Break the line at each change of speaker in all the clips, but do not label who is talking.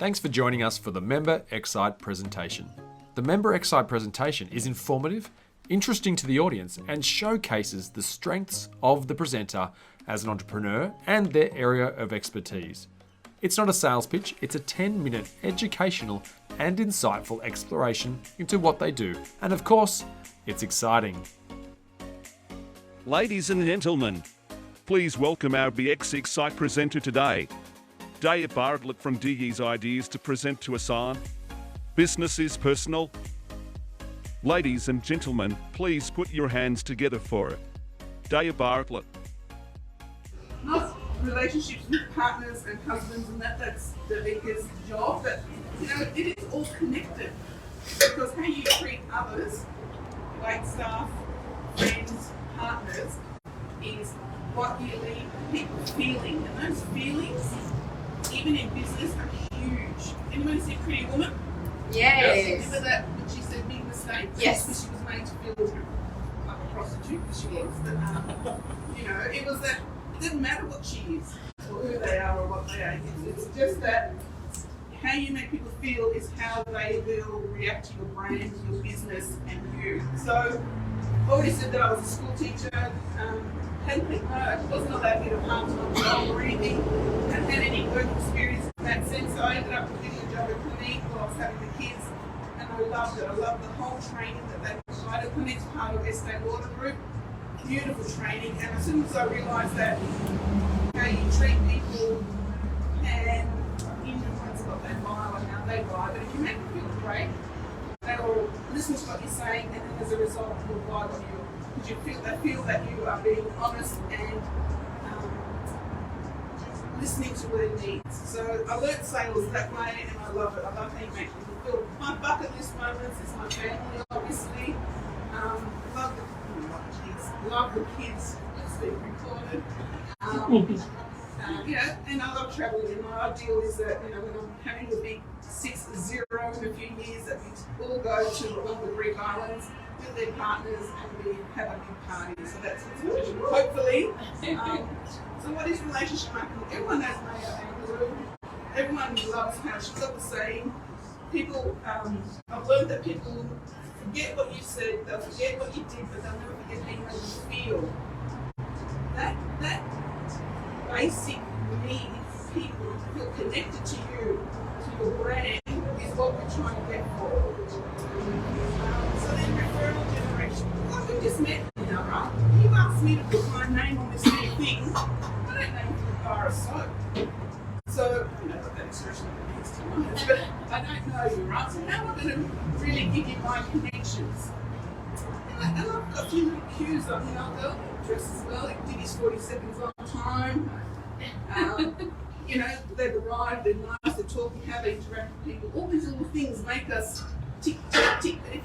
Thanks for joining us for the Member Excite presentation. The Member Excite presentation is informative, interesting to the audience, and showcases the strengths of the presenter as an entrepreneur and their area of expertise. It's not a sales pitch, it's a 10-minute educational and insightful exploration into what they do. And of course, it's exciting.
Ladies and gentlemen, please welcome our BX Excite presenter today, Dave Bartlett from DE's Ideas to present to us on Business is Personal. Ladies and gentlemen, please put your hands together for Dave Bartlett.
Not relationships with partners and husbands and that's the biggest job, but it is all connected because how you treat others, like staff, friends, partners, is what you leave people feeling, and those feelings, even in business, are huge. Anyone see Pretty Woman?
Yes.
Remember that when she said big mistake?
Yes.
Because she was made to feel like a prostitute, because she was. But, it was that it didn't matter what she is, or who they are, or what they are. It's just that how you make people feel is how they will react to your brand, your business, and you. So, I already said that I was a school teacher. Wasn't allowed to get a part-time job or anything. Hadn't had any work experience in that sense. So I ended up getting a job at Clinique while I was having the kids, and I loved it. I loved the whole training that they provided. Clinique's part of Estee Lauder Group. Beautiful training, and as soon as I realised that how you treat people can influence what they buy and how they buy, but if you make them feel great, they will listen to what you're saying, and then as a result, will buy what you. Because they feel that you are being honest and listening to their needs. So I learned sales that way, and I love it. I love how you make people feel. My bucket list moments is my family, obviously. Love the kids. It's being recorded. And I love traveling. And my ideal is that when I'm having the big 6-0 in a few years, that we all go to one of the Greek islands with their partners and we have a big party. So that's what's vision. Hopefully. So what is relationship marketing? Everyone knows Maya Angelou. Everyone loves how she's got the saying. People, I've learned that people forget what you said, they'll forget what you did, but they'll never forget how you made them feel. That basic need for people to feel connected to you, to your brand, is what we're trying to get for. So then referral generation. Like we just met now, right? You asked me to put my name on this new thing. I don't know if the bar of soap. So, what that expression means to me, but I don't know you, right? So how am I going to really give you my connections? And I've got a few little cues. I'll dress as well. Like Diddy's 40 seconds on time. They've arrived, they're nice, they're talking, how they interact with people. All these little things make us tick, tick, tick. But if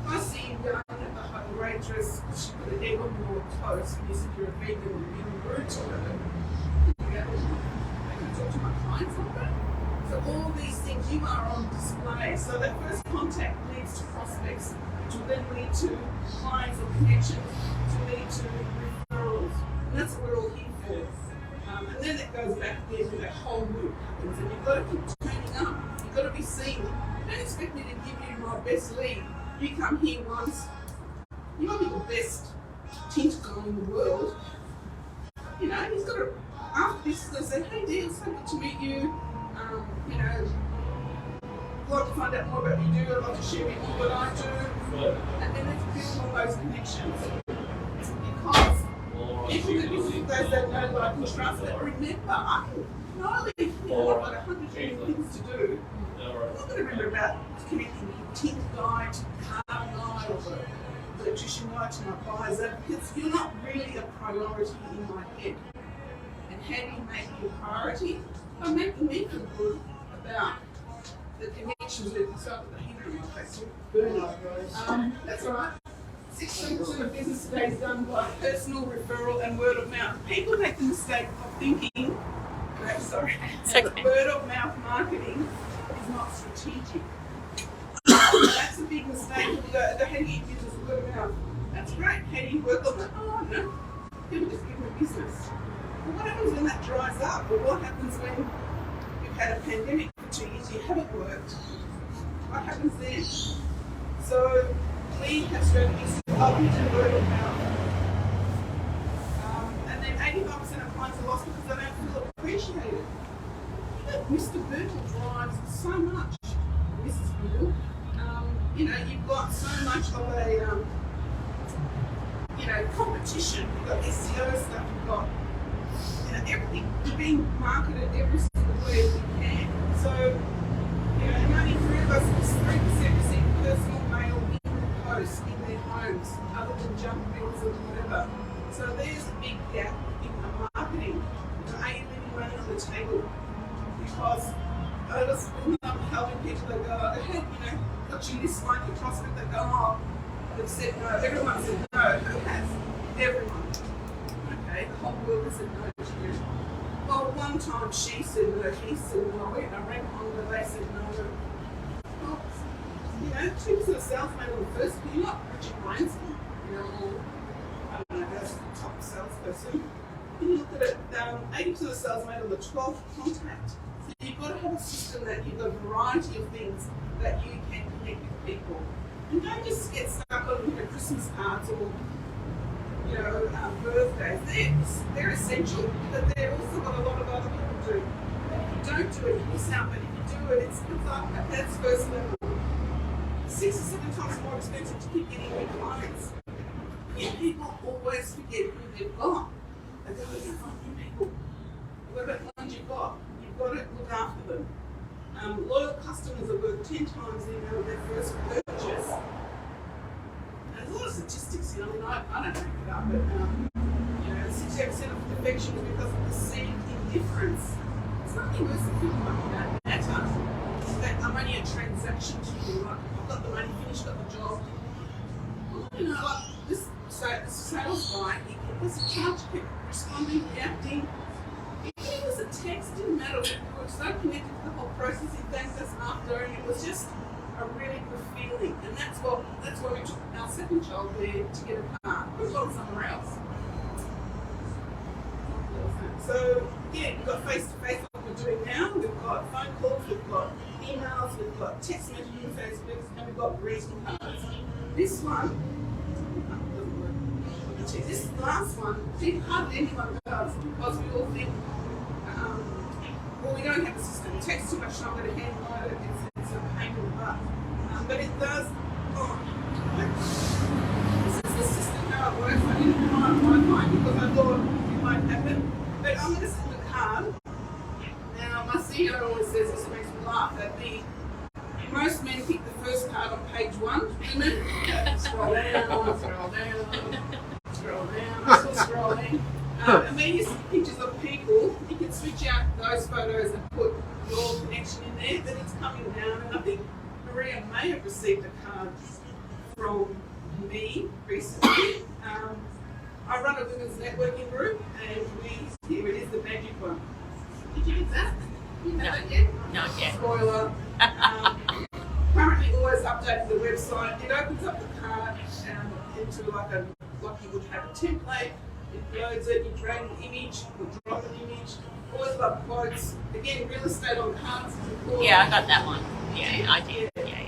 I see you going at the waitress, she put an egg on your toast, and you said you're a vegan and you're rude to her, I can talk to my clients like that. So all these things, you are on display. So that first contact leads to prospects, which will then lead to clients or connections, which will lead to referrals. And that's what we're all here for. And then it goes back again to that whole loop happens. And you've got to keep turning up. You've got to be seen. Don't expect me to give you my best lead. You come here once, you might be the best tint guy in the world. He's got to, after this, he's going to say, hey dear, it's so good to meet you. I'd like to find out more about what you do. I'd like to share with you what I do. And then let's build all those connections. Because people that know, like, and trust, but remember, I can not only I've got 100 things to do. I'm not going to remember about connecting the tint guy to the car guy or the electrician guy to my advisor, because you're not really a priority in my head. And how do you make it a priority? By making me feel good about the connections with yourself with the heater in my face. Burning. That's all right. 60% of business today is done by personal referral and word of mouth. People make the mistake of thinking that word of mouth marketing is not strategic. That's a big mistake. People go, how do you get business word of mouth? That's great. How do you work on that? Oh, no. People just give them business. Well, what happens when that dries up? Or what happens when you've had a pandemic for 2 years, you haven't worked, what happens then? So we have strategies to help you to word of mouth. And then 85% of clients are lost because they don't feel appreciated. Mr. Bootle drives so much, Mrs. Bootle. You've got so much of a, competition. You've got SEO stuff, you've got, everything. You're being marketed every single way we can. So, and only 3 of us, 3% receive personal mail in the post in their homes, other than junk bills or whatever. So there's a big gap in the marketing. Are you leaving money on the table? Because I just end up helping people that go, hey, got you this one, your prospect, they go, oh, they've said no. Everyone said no. Who has? Everyone. Okay, the whole world has said no to you. Well, one time she said no, he said no, and I rang on and they said no. Well, 2% of sales made on the first, but you're not Richard Branson, or I don't know, that's the top salesperson. And you look at it, 80% of sales made on the 12th contact. So you've got to have a system that you've got a variety of things that you can connect with people. And don't just get stuck on Christmas cards or birthdays. They're essential, but they're also what a lot of other people do. And if you don't do it, you miss out. But if you do it, it's like that's first level. 6 or 7 times more expensive to keep getting new clients. Yet people always forget who they've got. They go, "You're not new people." What about the ones you've got? You've got to look after them. Loyal customers are worth 10 times the amount of their first purchase. There's a lot of statistics here. I don't make it up, but 68% of defection is because of perceived indifference. It's nothing worse than feeling like you don't matter. That I'm only a transaction to you. Like, I've got the money, finished, got the job. Like this sales guy, he was a charge, kept responding, reacting. Even if it was a text, didn't matter. We were so connected to the whole process. He thanked us after, and it was just a really good feeling. And that's why we took our second child there to get a car. We've gone somewhere else. So yeah, we've got face-to-face like we're doing now. We've got phone calls, we've got emails, we've got text messaging, Facebook, and we've got greeting cards. This one, this last one, hardly anyone does because we all think, we don't have a system. It takes too much time to handwrite it. It's a pain in the butt. But it does. This is the system how it works. I didn't write Wi-Fi because I thought it might happen. But I'm going to send the card. Now, my CEO always says this makes me laugh. That most men pick the first card on page 1. Women scroll down, still scrolling. And then you see pictures of people. You can switch out those photos and put your connection in there. But it's coming down, and I think Maria may have received a card from me recently. I run a women's networking group, and here it is, the magic one. Did you get that? You haven't yet?
Not yet.
Spoiler. Currently always updating the website. It opens up the card into like you would have a template. It loads it, you drag an image, or drop an image. Always love quotes. Again, real estate on cards is important.
Yeah, I got that one. Yeah, I did. Yeah.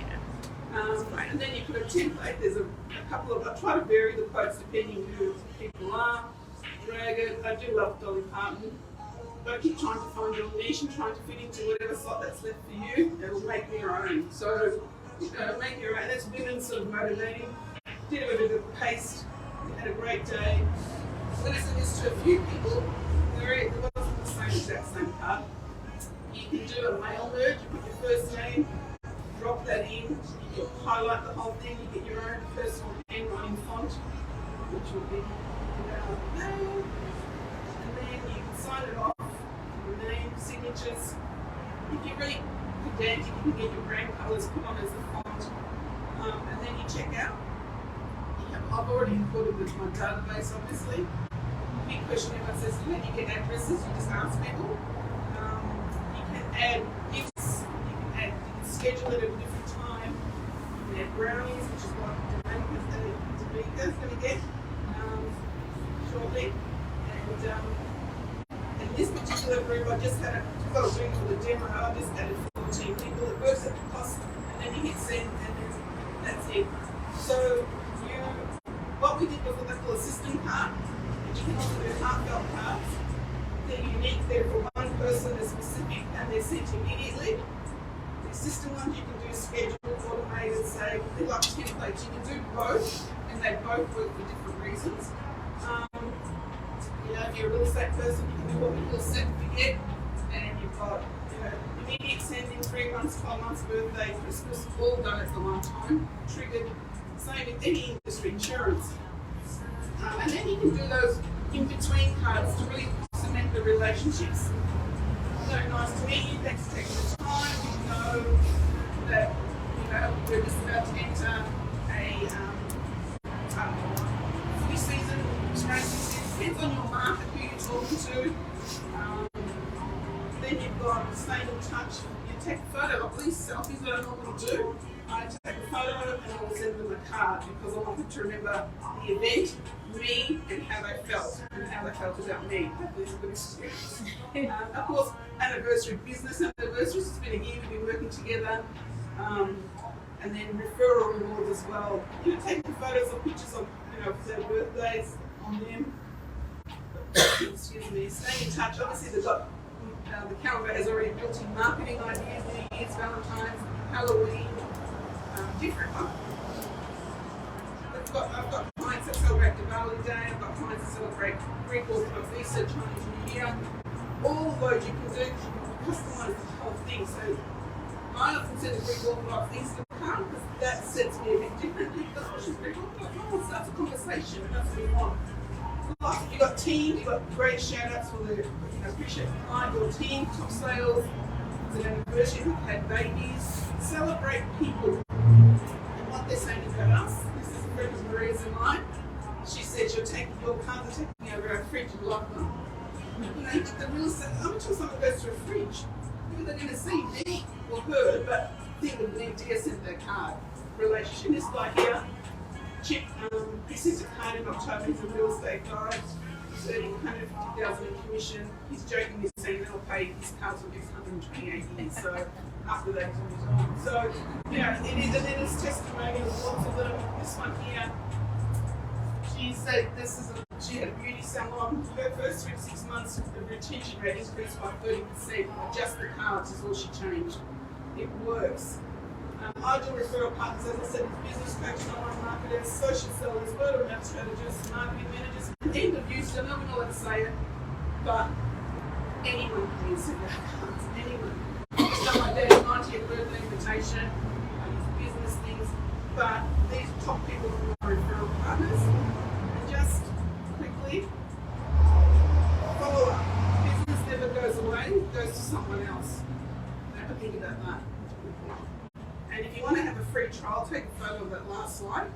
And then you put a template. There's a couple of. I try to vary the quotes depending who people are. Drag it. I do love Dolly Parton. But keep trying to find your niche and trying to fit into whatever slot that's left for you. It'll make your own. So make your own. That's women sort of motivating. Did a bit of paste. Had a great day. I'm going to send this to a few people. There wasn't the exact same card. You can do a mail merge. You put your first name, drop that in, you highlight the whole thing, you get your own personal handwriting font, which will be name, and then you can sign it off, your name, signatures. If you're really pedantic, you can get your brand colours put on as the font, and then you check out. I've already imported this to my database, obviously. Big question everyone says, how do you get addresses? You just ask people. You can add gifts, you can schedule it at a different time. You can add brownies, which is what Damika's going to get shortly. And this particular group, I just got a week for the demo, I just added 14 15 people, it works at the cost, and then you hit send, and then that's it. So what we did was what they call a system card, but you can also do heartfelt cards. They're unique, they're for one person, they're specific, and they're sent immediately. The system ones you can do scheduled, automated, say, they're like templates. You can do both, and they both work for different reasons. If you're a real estate person, you can do what we call set and forget, and you've got immediate sending, 3 months, 12 months, birthday, Christmas, all done at the one time, triggered. Same with any industry, insurance. And then you can do those in-between cards to really cement the relationships. So nice to meet you, thanks for taking the time. You know that we're just about to enter a footy season, racing season. Depends on your market, who you're talking to. Then you've got staying in touch. You take a photo of these selfies that I normally do. I take a photo and I will send them a card because I want them to remember the event, me, and how they felt about me. Hopefully it's a good experience. Of course, anniversary, business anniversaries. It's been a year we've been working together. And then referral rewards as well. Taking photos or pictures of their birthdays on them. Excuse me. Staying in touch. Obviously, they've got the calendar has already built-in marketing ideas, New Year's, Valentine's, Halloween, different ones. I've got clients that celebrate Diwali Day. I've got clients that celebrate Greek Orthodox Easter, Chinese New Year. All of those you can do, customize the whole thing. So I often send a Greek Orthodox Easter card because that sets me a bit differently. Because oh, she's Greek Orthodox. Oh, it starts a conversation. That's what we want. Like you've got teams, you've got great shout outs for the appreciate the client, your team, top sales, it's an anniversary, we've had babies, celebrate people and what they're saying about us. This is a friend of Maria's and mine. She said your cards are taking over our fridge and love them. You get the real estate, I'm not sure someone goes to a fridge, maybe they're going to see me or her, but think of me, dear, send their card. Relationship, this guy here, Chip, he sent a card in October, he's a real estate guy, he's earning $150,000 in commission. He's jokingly saying they'll pay his cards for the next 128 years, so after that he's on his own. So, it is, and then it's testimonials, lots of them. This one here, she said she had a beauty salon. Her first 3 to 6 months, the retention rate increased by 30%. Just the cards is all she changed. It works. I do referral partners, as I said, business coaches, online marketers, social sellers, word of mouth strategists, marketing managers, end of use. I know we're not allowed to say it, but anyone can use it. Anyone. Stuff like that, 90th birthday invitation, business things, but these top people are referral partners. And just quickly follow up. Business never goes away, it goes to someone else. Have a think about that. And if you want to have a free trial, take a photo of that last slide.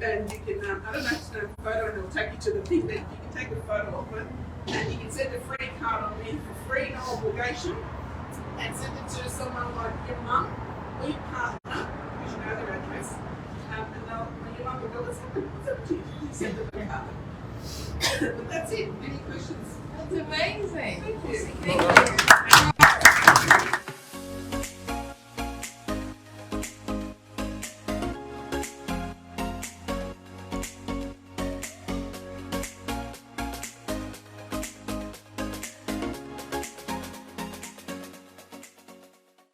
And you can, I don't know if it's going to have a photo and it'll take you to the thing, but you can take a photo of it. And you can send a free card on in for free, no obligation. And send it to someone like your mum or your partner, because you know their address. And your mum will go, what's up to you? You send them a card. But that's it. Any questions?
That's amazing.
Thank you.
Thank you.